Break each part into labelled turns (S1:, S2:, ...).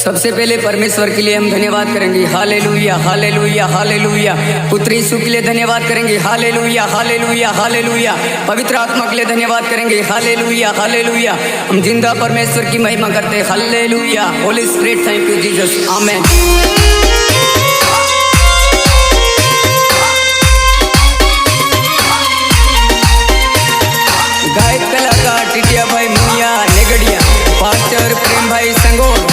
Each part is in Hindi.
S1: सबसे पहले परमेश्वर के लिए हम धन्यवाद करेंगे, हालेलुया हालेलुया हालेलुया। पुत्र यीशु के लिए धन्यवाद करेंगे, हालेलुया हालेलुया हालेलुया। पवित्र आत्मा के लिए धन्यवाद करेंगे, हालेलुया हालेलुया। हम जिंदा परमेश्वर की महिमा करते हैं, hallelujah. Holy Spirit, thank you Jesus, amen. गायक कलाकार टिटिया भाई मुनिया नेगड़िया, पास्टर प्रेम भाई संगोर,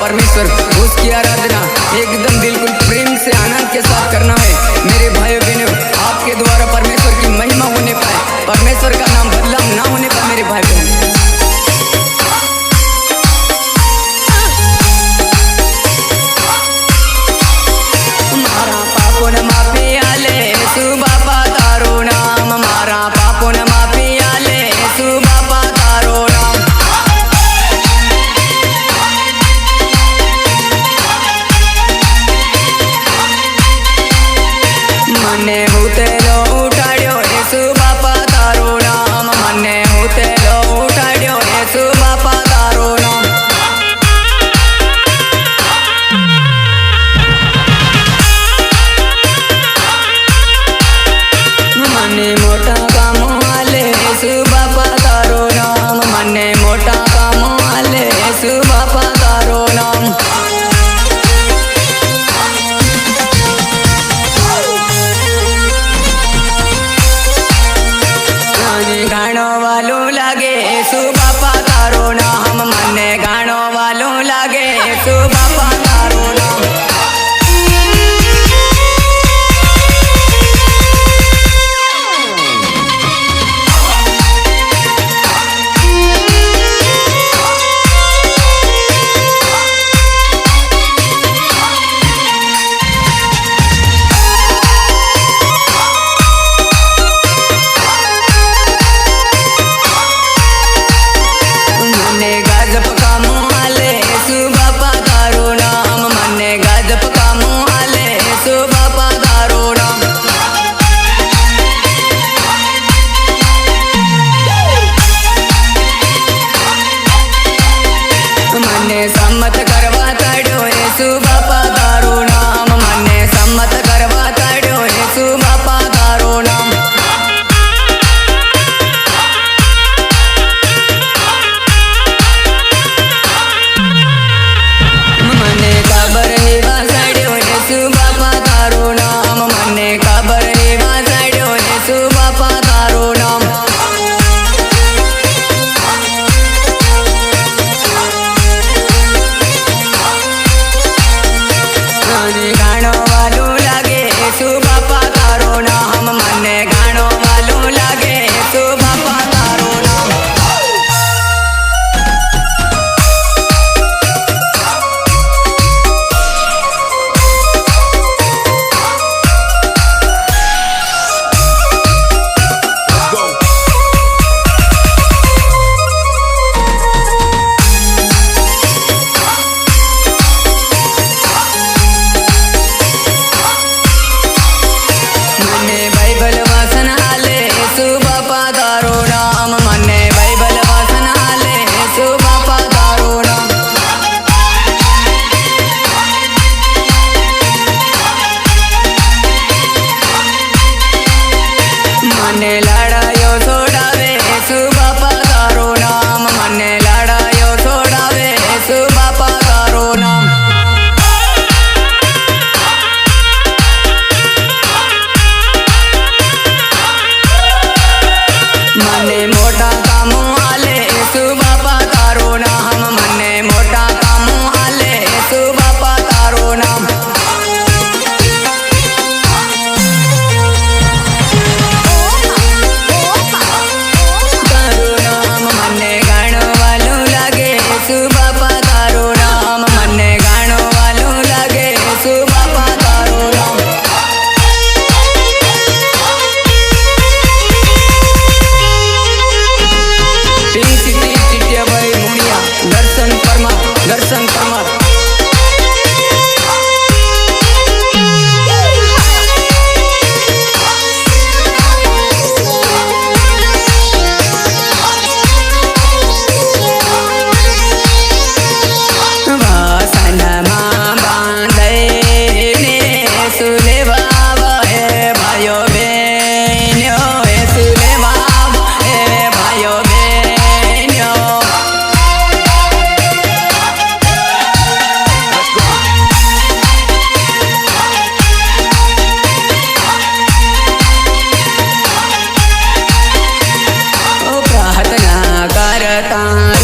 S1: परमेश्वर, उसकी आराधना एकदम बिल्कुल प्रेम से आनंद के साथ करना है। मेरे भाइयों बहनों, आपके द्वारा परमेश्वर की महिमा होने पाए, परमेश्वर का नाम बदनाम ना होने पाए मेरे भाई बहन। मारा पापों न माफी आले यीशु बापा तारो नाम, मारा पापों न माफी आले यीशु बापा तारो नाम।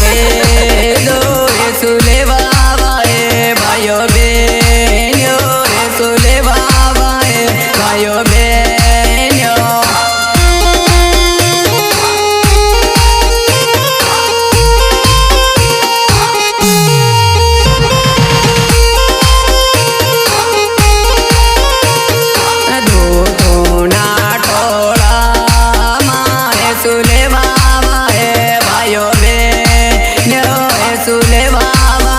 S1: रे दो सुले बाबा है भाइयों बहनियों सुले बाबा है भाइयों बहनियों। सुले बाबा है भाइयों बहनियों सुले बाबा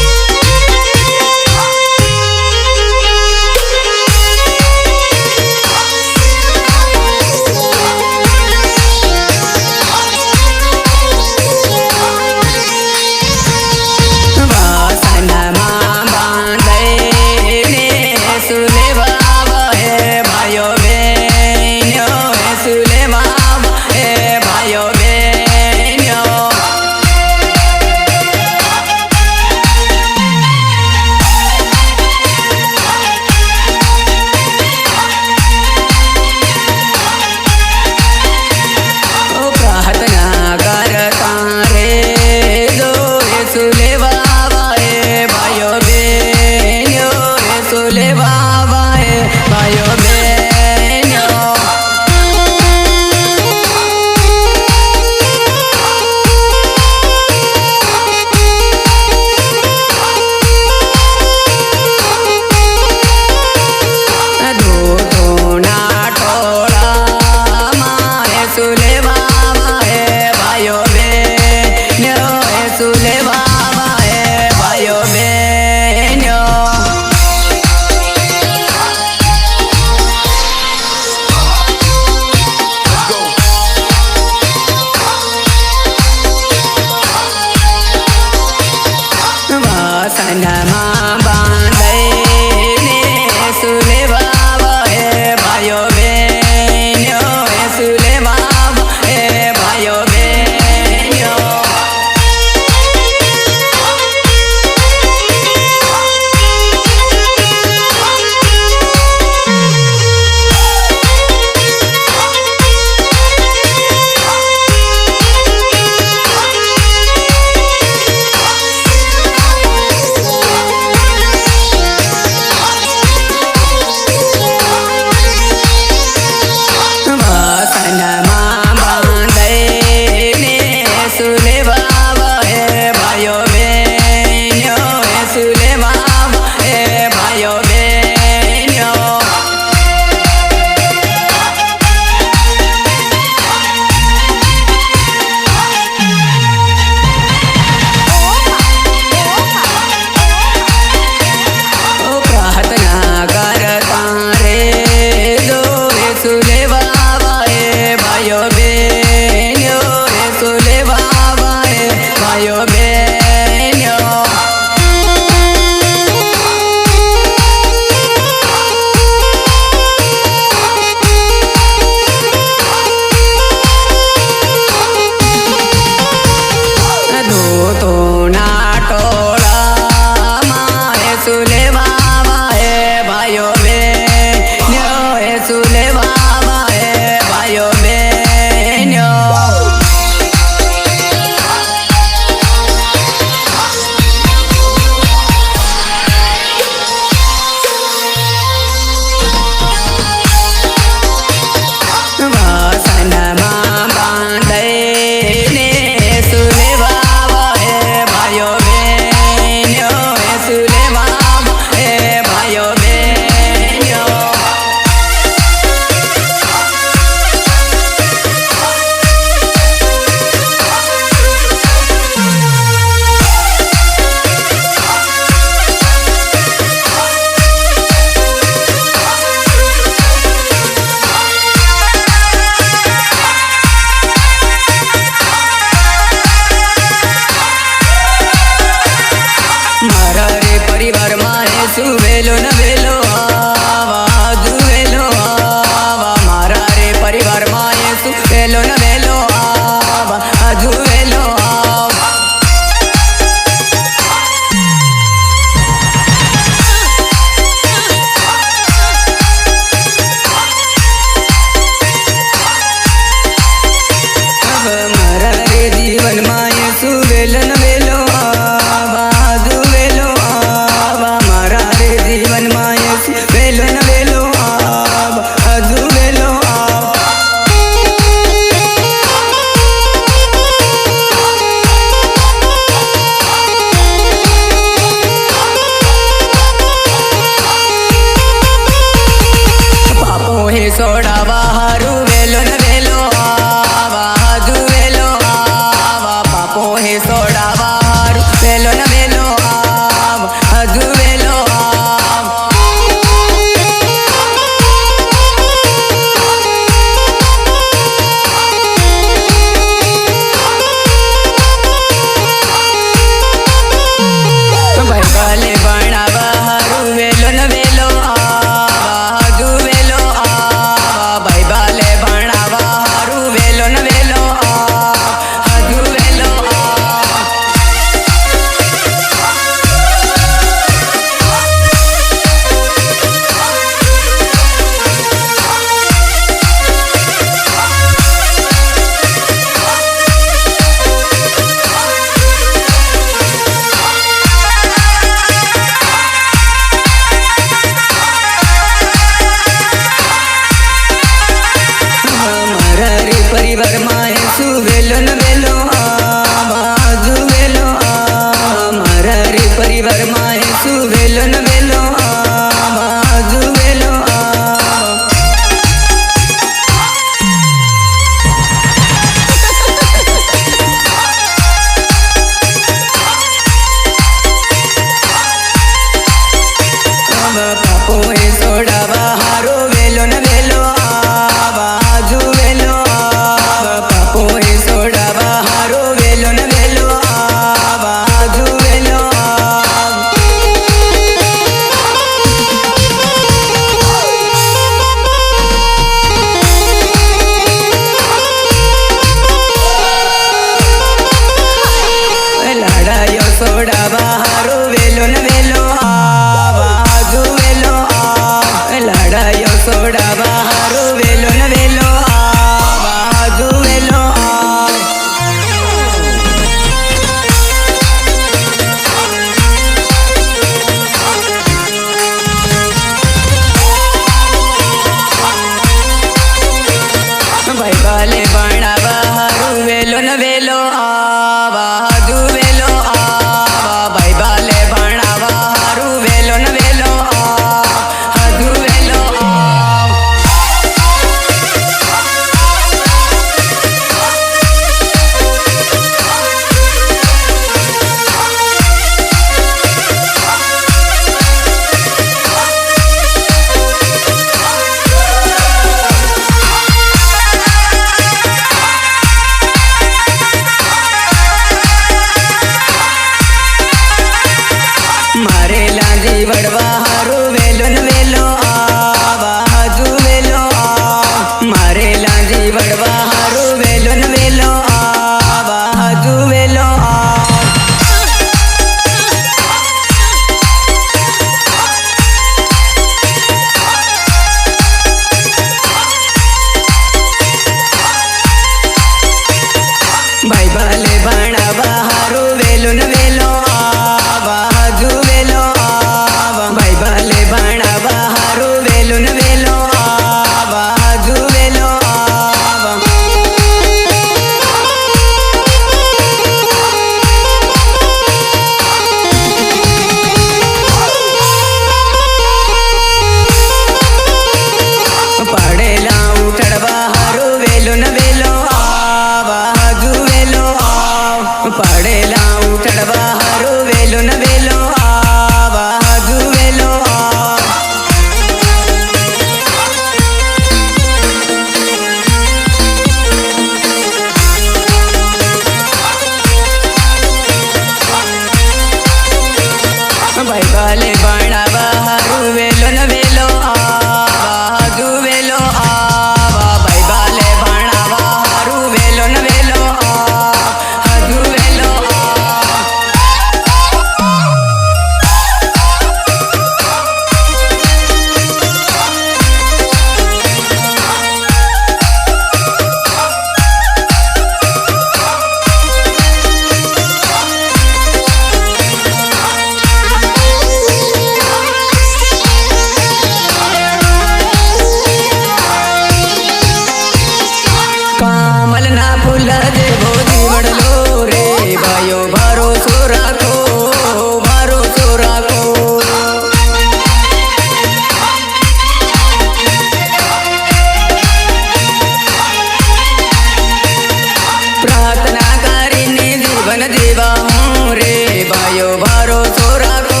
S1: दीवा हूँ रे भाइयों भरोसो राखो,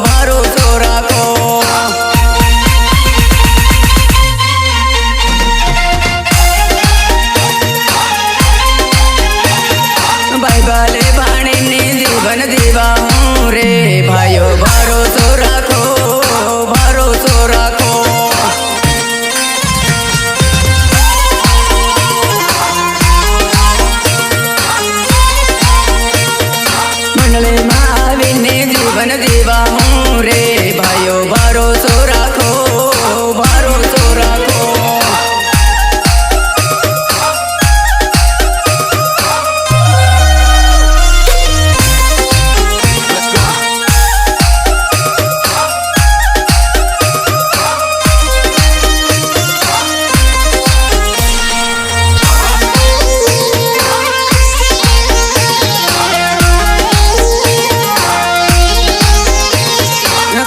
S1: भरोसो राखो। बाइबल बाणी ने जीवन दीवा हूँ रे भाइयों भरोसो राखो, भरोसो राखो। मंडले महाविने जीवन दीवा हूँ रे भाइयों भरोसो राखो, भरोसो राखो।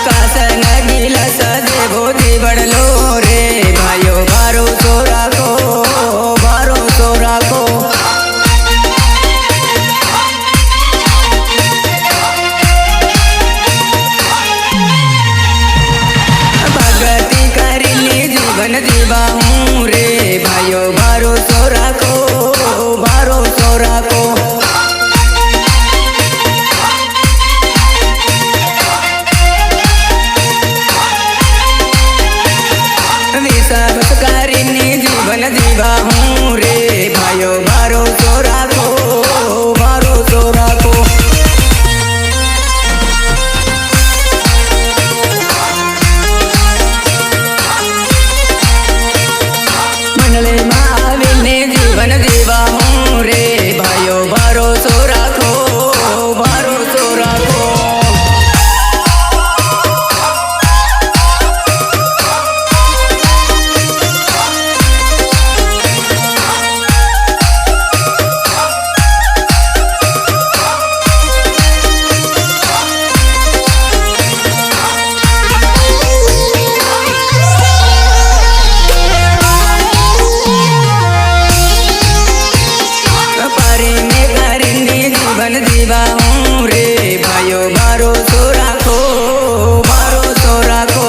S1: कासन गिला सदे बोधी बड़लो रे भाइयों भरोसो राखो, भरोसो राखो। भगति करिले जीवन दीवा हूँ रे भाइयों भरोसो राखो, भरोसो राखो। जीवन दीवा हूँ रे भाइयों भरोसो राखो, भरोसो राखो। मंडले महाविने जीवन दीवा हूँ रे भाइयों भरोसो राखो, भरोसो राखो। जीवन दीवा हूँ रे भाइयों भरोसो राखो, भरोसो राखो।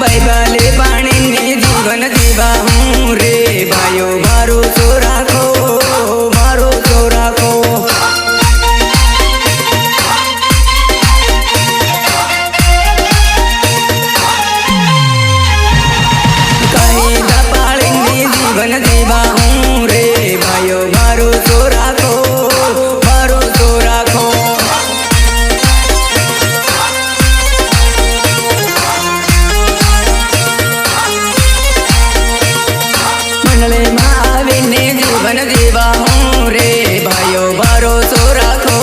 S1: बाइबल बाणी ने जीवन दीवा हूँ रे भाइयों भरोसो राखो, भरोसो राखो। जीवन दीवा हूँ रे भाइयों भरोसो राखो, भरोसो राखो। मंडले महाविने जीवन दीवा हूँ रे भाइयों भरोसो राखो,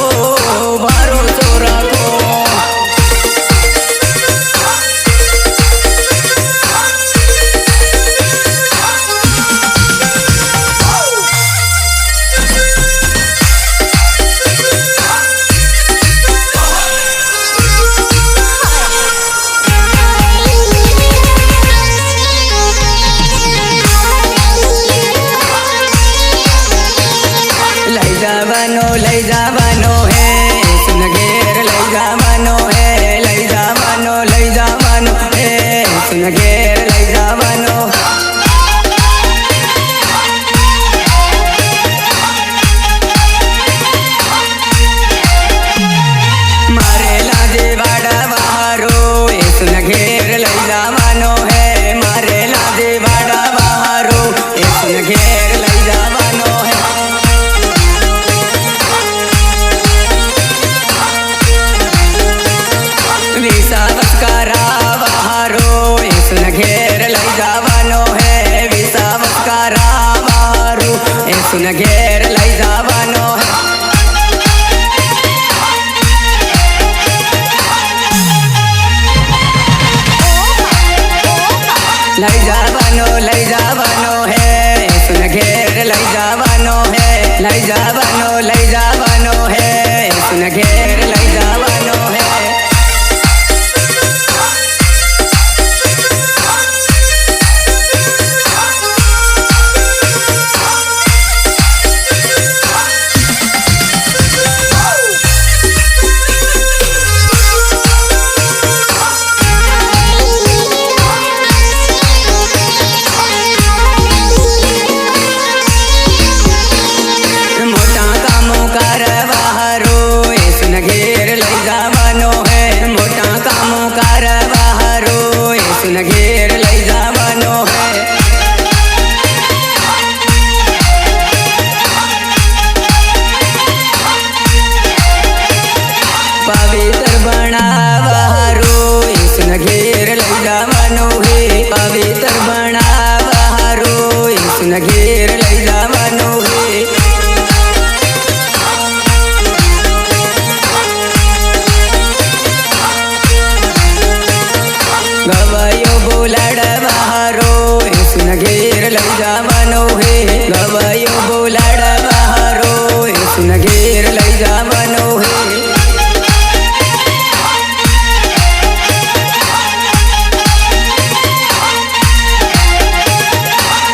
S1: भरोसो राखो। लई जावानो है सुन घेर, लई जावानो है, लई जावानो, लई जावानो है सुन घेर, लई जावानो। मारे लाजे वाड़ा बहारो ए सुन घेर, लई जावानो है, मारे लाजे वाड़ा बहारो ए सुन घेर, लई जावानो है। विसावस करा बहारो ए सुन घेर, लई जावानो है, विसावस करा बहारो ए सुन घेर, लई जावानो है। लई जावानो है सुन घेर, लई जावानो है, लई जावानो है सुन घेर, लई जावानो है। घेर लई जावनो है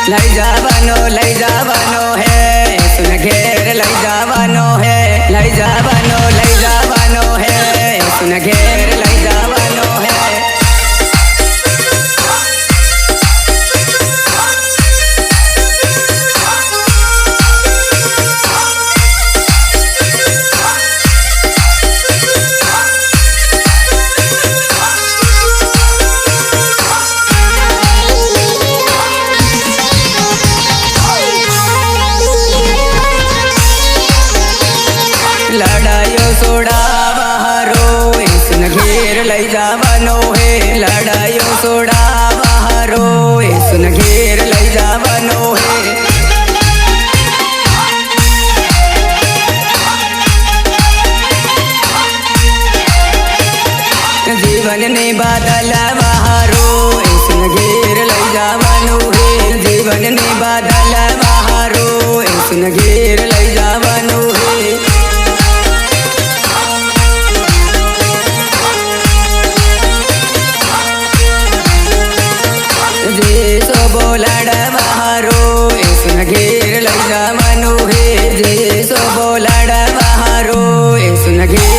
S1: लई जावनो है सुन घेर लई जावनो है लई जावनो है सुन घेर लई जावनो है लड़ाइयो सोड़ा बहारो सुन घेर लई जावनो है लड़ाइयो सोड़ा बहारो सुन घेर लई जावनो है जीवन ने बादल बहारो सुन घेर लई जावनो है जीवन ने बादल बहारो सुन घेर लई जावनो है बोलाड़ बहारो सुन घेर लई जावनो है जे सो बोलाड़ बहारो सुन घेर